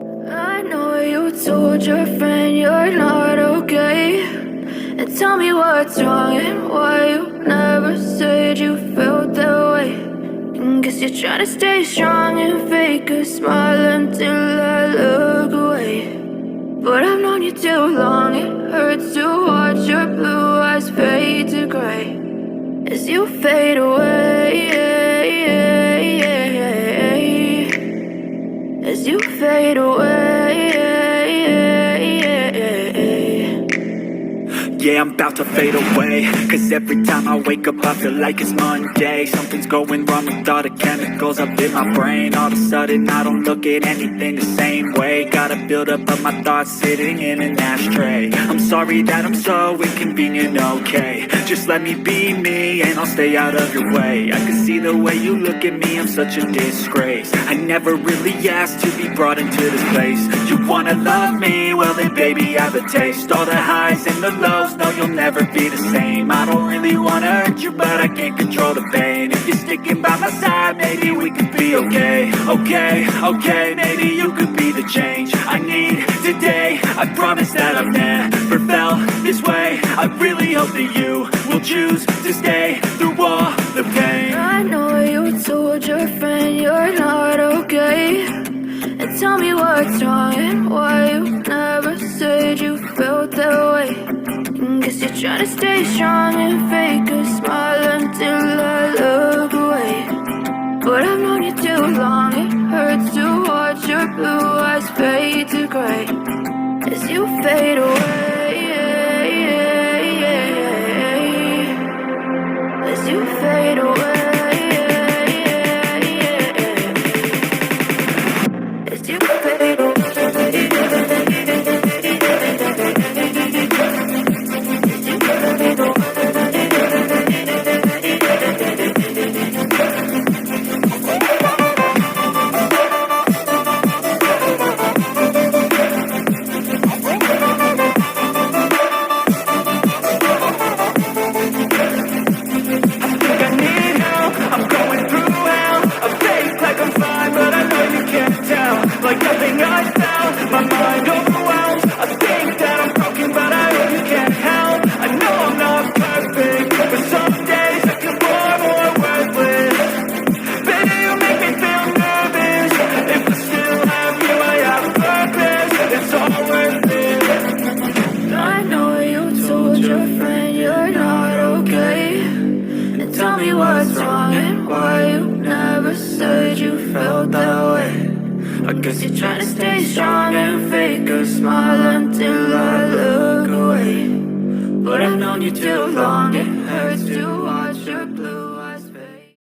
I know you told your friend you're not okay. And tell me what's wrong and why you never said you felt that way. And guess you're trying to stay strong and fake a smile until I look away. But I've known you too long, it hurts to watch your blue eyes fade to gray as you fade away. As you fade away. Yeah, I'm about to fade away, cause every time I wake up I feel like it's Monday. Something's going wrong with all the chemicals up in my brain. All of a sudden I don't look at anything the same way. Got a buildup of my thoughts sitting in an ashtray. I'm sorry that I'm so inconvenient, okay. Just let me be me and I'll stay out of your way. I can see the way you look at me, I'm such a disgrace. I never really asked to be brought into this place. You wanna love me? Well then baby I have a taste. All the highs and the lows, no you'll never be the same. I don't really wanna hurt you but I can't control the pain. If you're sticking by my side maybe we could be okay. Okay, maybe you could be the change I need today. I promise that I've never felt this way. I really hope that you will choose to stay through all the pain. I know you told your friend you're not okay. And tell me what's wrong and why you never said you felt that way. And guess you're trying to stay strong and fake a smile until I look away. But I've known you too long, it hurts to watch your blue eyes fade to gray as you fade away. As you fade away. As you fade away. Like nothing I found, my mind overwhelmed. I think that I'm broken, but I really can't help. I know I'm not perfect, but some days I feel more worthless. Baby, you make me feel nervous. If I still have you, I have a purpose. It's all worth it. I know you told your friend you're not okay. And tell me what's wrong and why you never said you felt that way. I guess you're trying to stay strong and fake a smile until I look away. But I've known you too long,